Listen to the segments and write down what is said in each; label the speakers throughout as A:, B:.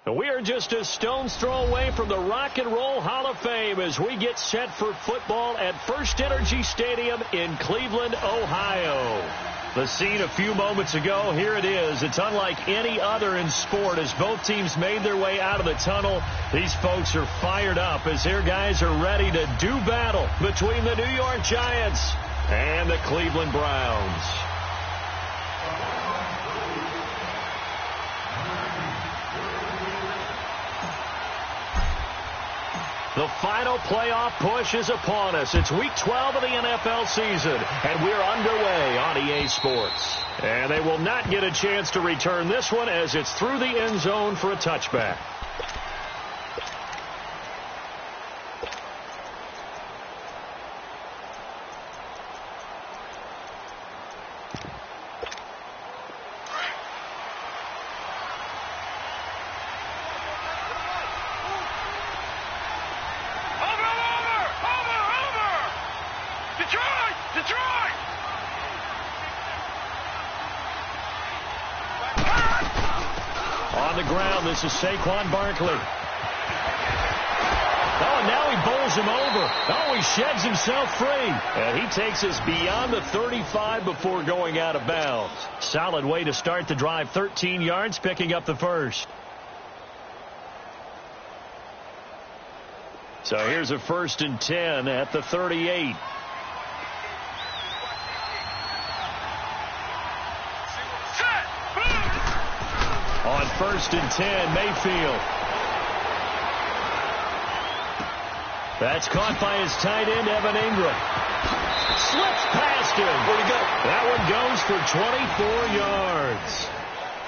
A: We are just a stone's throw away from the Rock and Roll Hall of Fame as we get set for football at First Energy Stadium in Cleveland, Ohio. The scene a few moments ago, here it is. It's unlike any other in sport as both teams made their way out of the tunnel. These folks are fired up as their guys are ready to do battle between the New York Giants and the Cleveland Browns. The final playoff push is upon us. It's Week 12 of the NFL season, and we're underway on EA Sports. And they will not get a chance to return this one as it's through the end zone for a touchback. On the ground, this is Saquon Barkley. Oh, and now he bowls him over. Oh, he sheds himself free. And he takes us beyond the 35 before going out of bounds. Solid way to start the drive. 13 yards, picking up the first. So here's a 1st and 10 at the 38. On 1st and 10, Mayfield. That's caught by his tight end, Evan Ingram. Slips past him. Where'd he go? That one goes for 24 yards.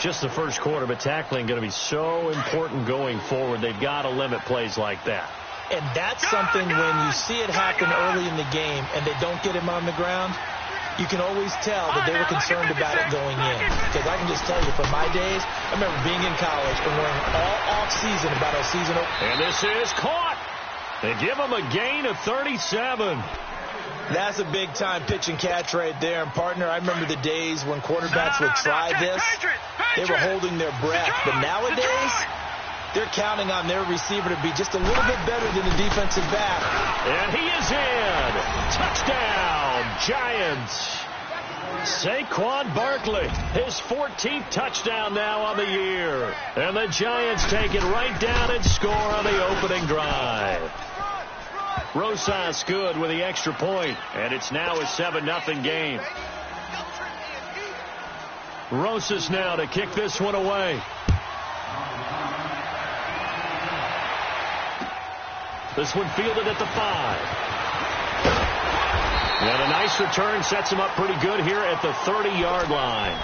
A: Just the first quarter, but tackling going to be so important going forward. They've got to limit plays like that.
B: And that's something when you see it happen early in the game and they don't get him on the ground, you can always tell that they were concerned about it going in. Because I can just tell you, from my days, I remember being in college and worrying all off-season about our season.
A: And this is caught. They give him a gain of 37.
B: That's a big-time pitch and catch right there. And, partner, I remember the days when quarterbacks would try this. They were holding their breath. But nowadays, they're counting on their receiver to be just a little bit better than the defensive back.
A: And he is in. Touchdown, Giants. Saquon Barkley, his 14th touchdown now on the year. And the Giants take it right down and score on the opening drive. Rosas good with the extra point, and it's now a 7-0 game. Rosas now to kick this one away. This one fielded at the 5. And a nice return sets him up pretty good here at the 30-yard line.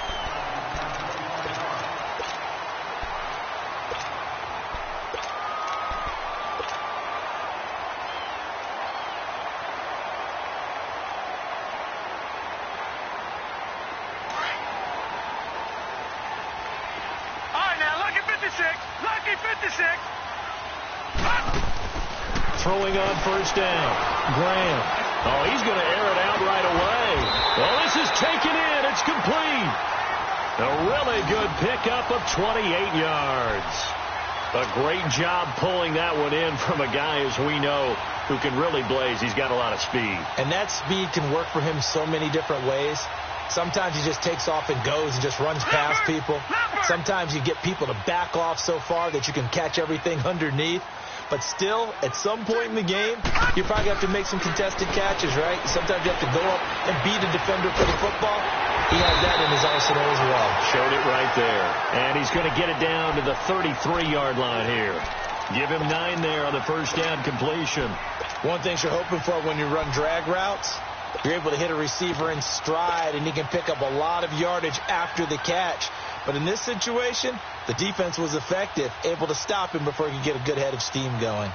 C: All right, now, lucky 56. Lucky 56.
A: Throwing on 1st down. Graham. Oh, he's going to air it out right away. Well, this is taken in. It's complete. A really good pickup of 28 yards. A great job pulling that one in from a guy, as we know, who can really blaze. He's got a lot of speed.
B: And that speed can work for him so many different ways. Sometimes he just takes off and goes and just runs past people. Sometimes you get people to back off so far that you can catch everything underneath. But still, at some point in the game, you probably have to make some contested catches, right? Sometimes you have to go up and beat a defender for the football. He has that in his arsenal as well.
A: Showed it right there. And he's going to get it down to the 33-yard line here. Give him 9 there on the 1st down completion.
B: One thing you're hoping for when you run drag routes, you're able to hit a receiver in stride, and he can pick up a lot of yardage after the catch. But in this situation, the defense was effective, able to stop him before he could get a good head of steam going.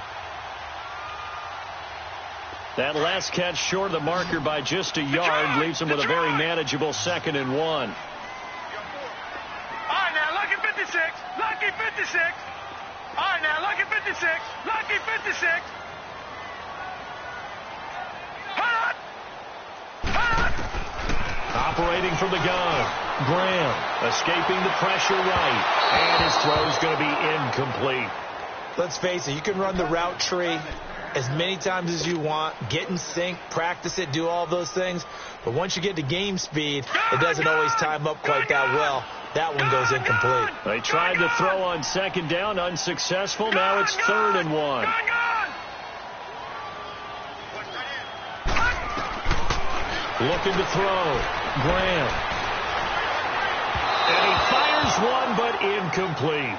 A: That last catch short of the marker by just a yard leaves him with a very manageable 2nd and 1.
C: All right, now, lucky 56. Lucky 56. All right, now, lucky 56. Lucky 56.
A: Separating from the gun. Graham escaping the pressure right. And his throw's going to be incomplete.
B: Let's face it, you can run the route tree as many times as you want, get in sync, practice it, do all those things. But once you get to game speed, it doesn't always time up quite that well. That one goes incomplete.
A: They tried to throw on second down, unsuccessful. Now it's 3rd and 1. Looking to throw. Graham. And he fires one, but incomplete.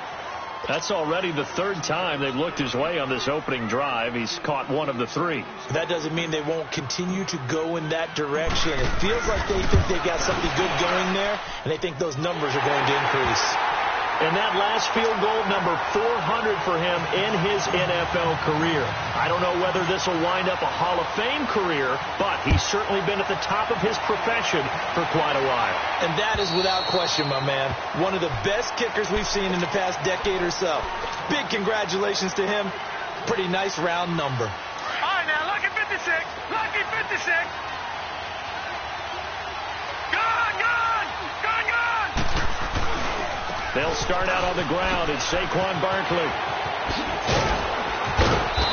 A: That's already the 3rd time they've looked his way on this opening drive. He's caught one of the 3.
B: That doesn't mean they won't continue to go in that direction. It feels like they think they got something good going there, and they think those numbers are going to increase.
A: And that last field goal, number 400 for him in his NFL career. I don't know whether this will wind up a Hall of Fame career, but he's certainly been at the top of his profession for quite a while.
B: And that is without question, my man, one of the best kickers we've seen in the past decade or so. Big congratulations to him. Pretty nice round number.
C: All right, now, lucky 56. Lucky 56. Gone!
A: They'll start out on the ground. It's Saquon Barkley.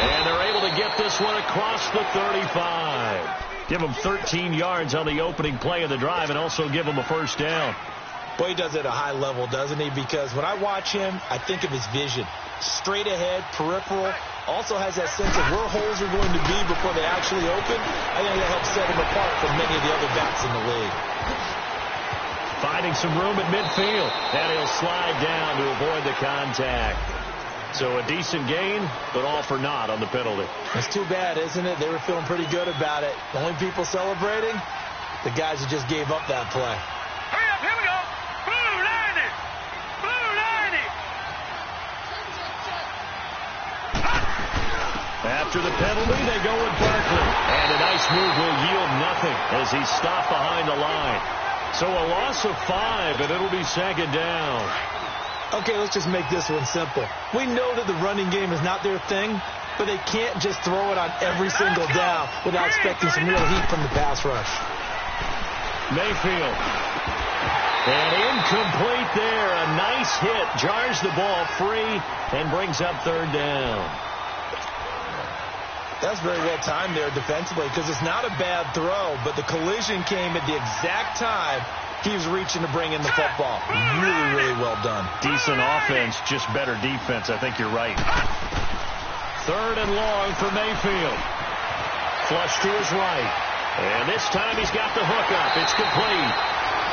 A: And they're able to get this one across the 35. Give him 13 yards on the opening play of the drive and also give him a first down.
B: Boy, he does it at a high level, doesn't he? Because when I watch him, I think of his vision. Straight ahead, peripheral. Also has that sense of where holes are going to be before they actually open. I think that helps set him apart from many of the other backs in the league.
A: Finding some room at midfield. And he'll slide down to avoid the contact. So a decent gain, but all for naught on the penalty.
B: It's too bad, isn't it? They were feeling pretty good about it. The only people celebrating, the guys who just gave up that play.
C: Hurry up, here we go. Blue 90. Blue 90.
A: After the penalty, they go with Barkley. And a nice move will yield nothing as he's stopped behind the line. So a loss of 5, and it'll be second down.
B: Okay, let's just make this one simple. We know that the running game is not their thing, but they can't just throw it on every single down without expecting some real heat from the pass rush.
A: Mayfield. And incomplete there. A nice hit. Jars the ball free and brings up 3rd down.
B: That's very well timed there defensively because it's not a bad throw, but the collision came at the exact time he was reaching to bring in the football. Really, really well done.
A: Decent offense, just better defense. I think you're right. 3rd and long for Mayfield. Flush to his right. And this time he's got the hook up. It's complete.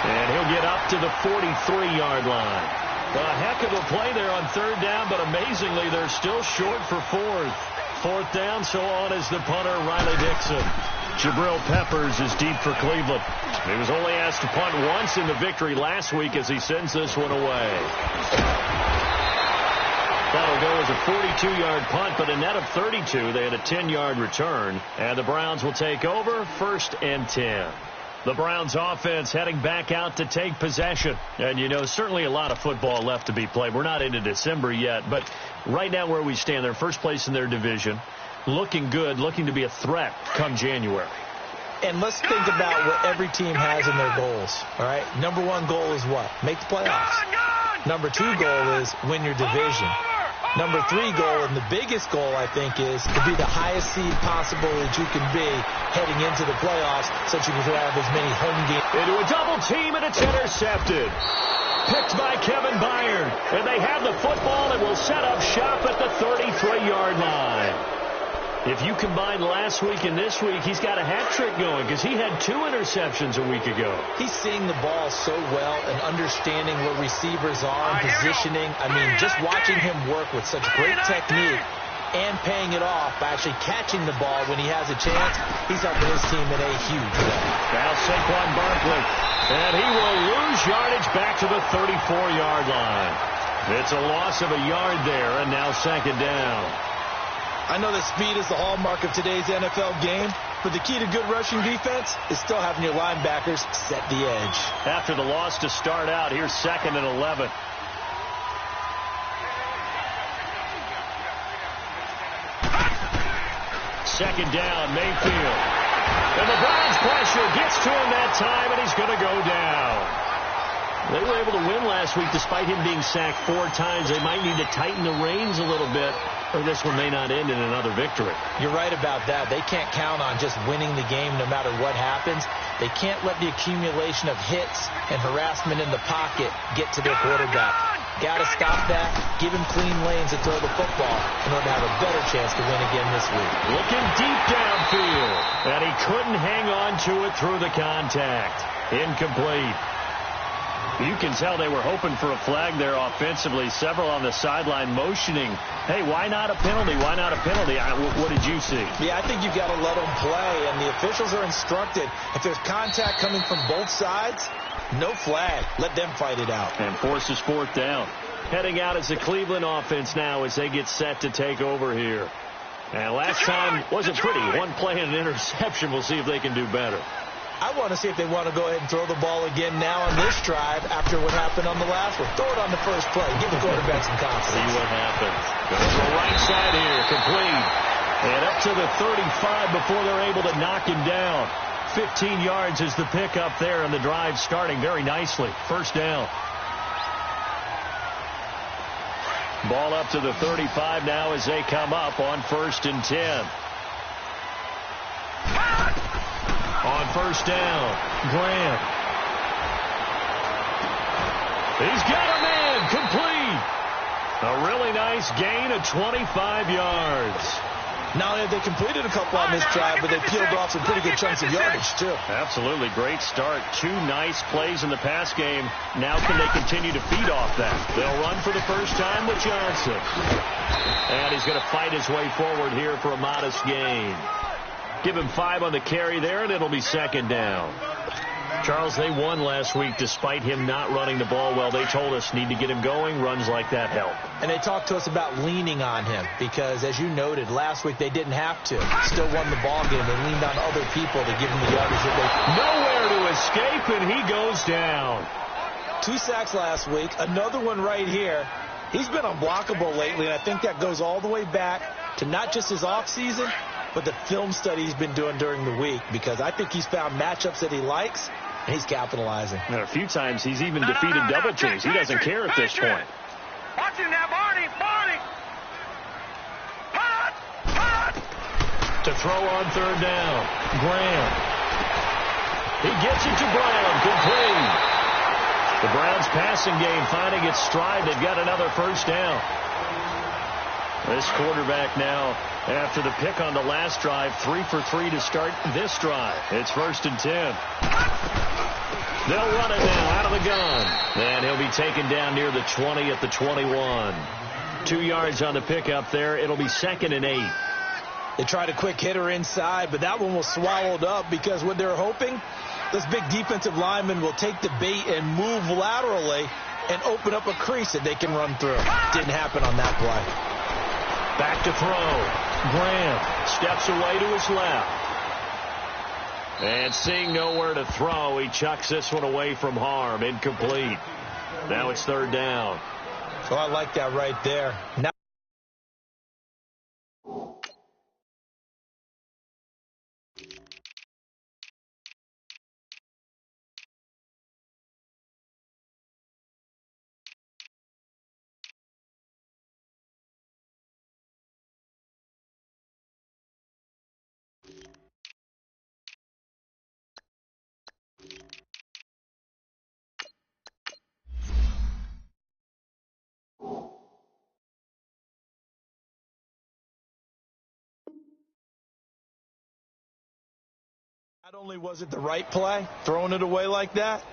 A: And he'll get up to the 43-yard line. A heck of a play there on 3rd down, but amazingly they're still short for 4th. 4th down, so on is the punter, Riley Dixon. Jabril Peppers is deep for Cleveland. He was only asked to punt once in the victory last week as he sends this one away. That'll go as a 42-yard punt, but a net of 32. They had a 10-yard return, and the Browns will take over 1st and 10. The Browns offense heading back out to take possession. And, you know, certainly a lot of football left to be played. We're not into December yet, but right now where we stand, they're first place in their division. Looking good, looking to be a threat come January.
B: And let's think about what every team has in their goals, all right? Number 1 goal is what? Make the playoffs. Number 2 goal is win your division. Number 3 goal, and the biggest goal, I think, is to be the highest seed possible that you can be heading into the playoffs so that you can have as many home games.
A: Into a double team, and it's intercepted. Picked by Kevin Byard. And they have the football and will set up shop at the 33-yard line. If you combine last week and this week, he's got a hat trick going because he had 2 interceptions a week ago.
B: He's seeing the ball so well and understanding where receivers are and positioning. I mean, just watching him work with such great technique and paying it off by actually catching the ball when he has a chance, he's helping his team in a huge way.
A: Now Saquon Barkley, and he will lose yardage back to the 34-yard line. It's a loss of a yard there, and now second down.
B: I know that speed is the hallmark of today's NFL game, but the key to good rushing defense is still having your linebackers set the edge.
A: After the loss to start out, here's 2nd and 11. Second down, Mayfield. And the Browns' pressure gets to him that time, and he's going to go down. They were able to win last week despite him being sacked 4 times. They might need to tighten the reins a little bit, or this one may not end in another victory.
B: You're right about that. They can't count on just winning the game no matter what happens. They can't let the accumulation of hits and harassment in the pocket get to their quarterback. Got to stop that, give him clean lanes to throw the football in order to have a better chance to win again this week.
A: Looking deep downfield, and he couldn't hang on to it through the contact. Incomplete. You can tell they were hoping for a flag there offensively. Several on the sideline motioning, hey, why not a penalty? Why not a penalty? What did you see?
B: Yeah, I think you've got to let them play, and the officials are instructed. If there's contact coming from both sides, no flag. Let them fight it out.
A: And forces 4th down. Heading out is the Cleveland offense now as they get set to take over here. And last time wasn't pretty. One play and an interception. We'll see if they can do better.
B: I want to see if they want to go ahead and throw the ball again now on this drive after what happened on the last one. Throw it on the first play. Give the quarterback some confidence.
A: See what happens. Goes to the right side here. Complete. And up to the 35 before they're able to knock him down. 15 yards is the pickup there, and the drive starting very nicely. First down. Ball up to the 35 now as they come up on 1st and 10. On first down, Graham. He's got him in, complete. A really nice gain of 25 yards.
B: Not only have they completed a couple on this drive, but they peeled off some pretty good chunks of yardage, too.
A: Absolutely. Great start. 2 nice plays in the pass game. Now can they continue to feed off that? They'll run for the first time with Johnson. And he's going to fight his way forward here for a modest gain. Give him 5 on the carry there, and it'll be 2nd down. Charles, they won last week despite him not running the ball well. They told us need to get him going. Runs like that help.
B: And they talked to us about leaning on him because, as you noted, last week they didn't have to. Still won the ball game. They leaned on other people to give him the yardage that
A: they... Nowhere to escape, and he goes down.
B: 2 sacks last week. Another one right here. He's been unblockable lately, and I think that goes all the way back to not just his offseason, but the film study he's been doing during the week, because I think he's found matchups that he likes, and he's capitalizing.
A: And a few times he's even defeated double teams. He doesn't care at this point.
C: Watch him now, Barney.
A: To throw on 3rd down, Graham. He gets it to Brown, complete. The Browns' passing game finding its stride. They've got another first down. This quarterback now, after the pick on the last drive, 3 for 3 to start this drive. It's 1st and 10. They'll run it now out of the gun. And he'll be taken down near the 20 at the 21. 2 yards on the pickup there. It'll be 2nd and 8.
B: They tried a quick hitter inside, but that one was swallowed up because what they're hoping, this big defensive lineman will take the bait and move laterally and open up a crease that they can run through. Didn't happen on that play.
A: Back to throw. Graham steps away to his left. And seeing nowhere to throw, he chucks this one away from harm. Incomplete. Now it's 3rd down.
B: Oh, I like that right there. Now not only was it the right play, throwing it away like that,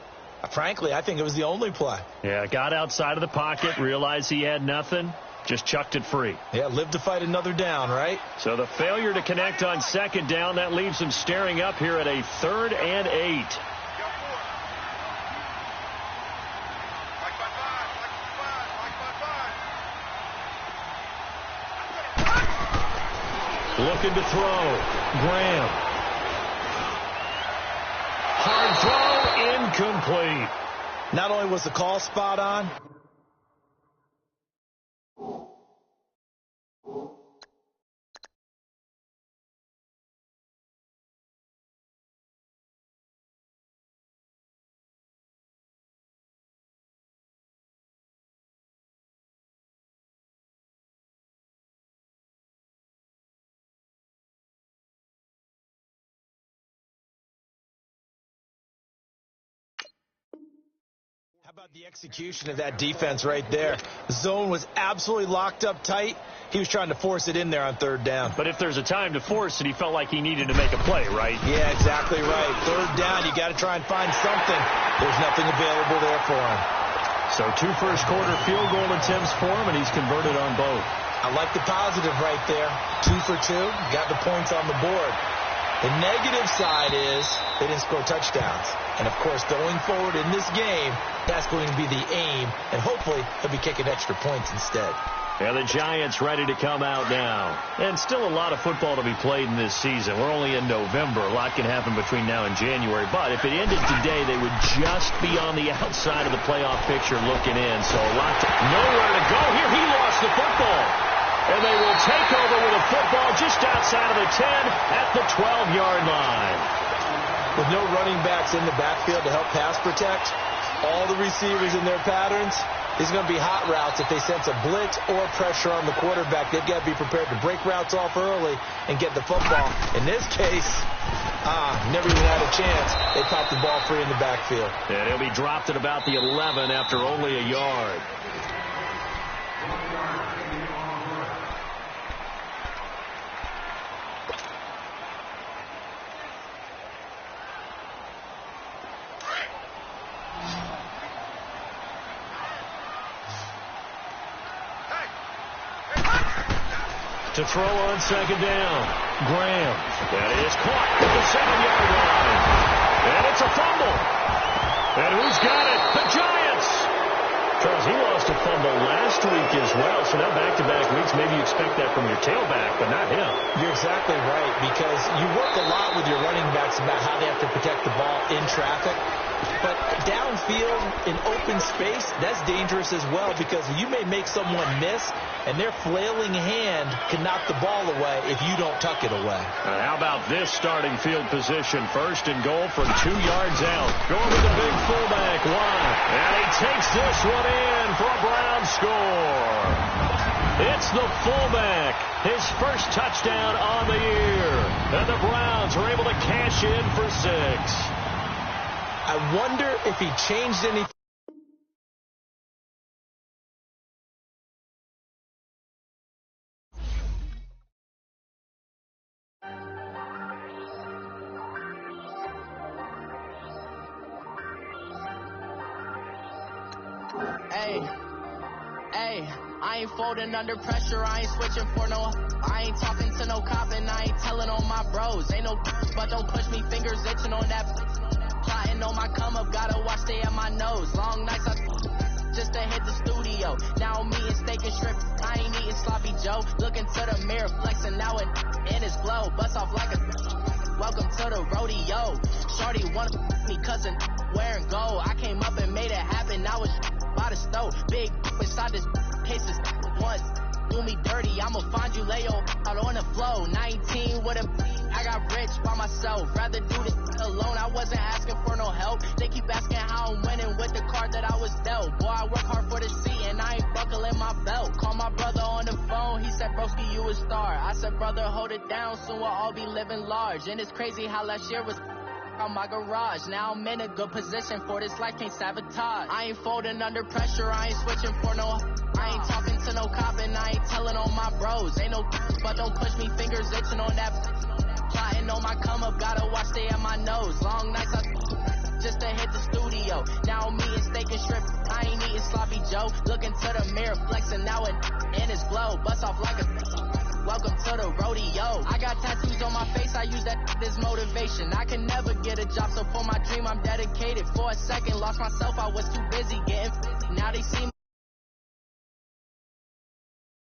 B: frankly, I think it was the only play.
A: Yeah, got outside of the pocket, realized he had nothing, just chucked it free.
B: Yeah, live to fight another down, right?
A: So the failure to connect on 2nd down, that leaves him staring up here at a 3rd and 8. Looking to throw. Graham. Hard throw, incomplete.
B: Not only was the call spot on, about the execution of that defense right there? The zone was absolutely locked up tight. He was trying to force it in there on third down.
A: But if there's a time to force it, he felt like he needed to make a play, right?
B: Yeah, exactly right. Third down, you got to try and find something. There's nothing available there for him.
A: So 2 first-quarter field goal attempts for him, and he's converted on both.
B: I like the positive right there. 2 for 2, got the points on the board. The negative side is they didn't score touchdowns. And, of course, going forward in this game, that's going to be the aim. And hopefully he'll be kicking extra points instead.
A: Yeah, the Giants ready to come out now. And still a lot of football to be played in this season. We're only in November. A lot can happen between now and January. But if it ended today, they would just be on the outside of the playoff picture looking in. So a lot nowhere to go here. He lost the football. And they will take over with a football just outside of the 10 at the 12-yard line.
B: With no running backs in the backfield to help pass protect, all the receivers in their patterns, these are going to be hot routes. If they sense a blitz or pressure on the quarterback, they've got to be prepared to break routes off early and get the football. In this case, never even had a chance. They popped the ball free in the backfield.
A: And it'll be dropped at about the 11 after only a yard. To throw on second down. Graham. That is caught at the 7-yard line. And it's a fumble. And who's got it? The Giants. Charles, he lost a fumble last week as well. So now back-to-back weeks, maybe you expect that from your tailback, but not him.
B: You're exactly right, because you work a lot with your running backs about how they have to protect the ball in traffic. But downfield in open space, that's dangerous as well, because you may make someone miss, and their flailing hand can knock the ball away if you don't tuck it away.
A: How about this starting field position? First and goal from 2 yards out. Going with the big fullback, Watt. And he takes this one in for a Brown score. It's the fullback. His first touchdown on the year. And the Browns are able to cash in for 6.
B: I wonder if he changed anything.
D: Hey, I ain't folding under pressure, I ain't switching for no. I ain't talking to no cop and I ain't telling on my bros. Ain't no but don't push me, fingers itching on that. Plotting on my come up, gotta watch stay at my nose. Long nights just to hit the studio. Now I'm eating steak and shrimp, I ain't eating sloppy Joe. Looking to the mirror, flexing now and in his flow. Bust off like a welcome to the rodeo. Shorty wanna me cousin wearing gold. I came up and made it happen, now it's by the stove. Big inside this cases once. Do me dirty, I'ma find you, lay your out on the floor. 19 with a I got rich by myself. Rather do this alone, I wasn't asking for no help. They keep asking how I'm winning with the card that I was dealt. Boy, I work hard for the seat and I ain't buckling my belt. Call my brother on the phone, he said, broski, you a star. I said, brother, hold it down, soon we'll all be living large. And it's crazy how last year was on my garage. Now I'm in a good position for this life, can't sabotage. I ain't folding under pressure, I ain't switching for no. I ain't talking to no cop and I ain't telling on my bros. Ain't no but don't push me, fingers itching on that. Plotting on my come up, gotta watch stay at my nose. Long nights just to hit the studio. Now I'm eating steak and shrimp, I ain't eating sloppy Joe. Looking to the mirror, flexing now and in his glow. Bust off like a welcome to the rodeo. I got tattoos on my face, I use that as motivation. I can never get a job, so for my dream I'm dedicated. For a second, lost myself, I was too busy getting. Now they see me.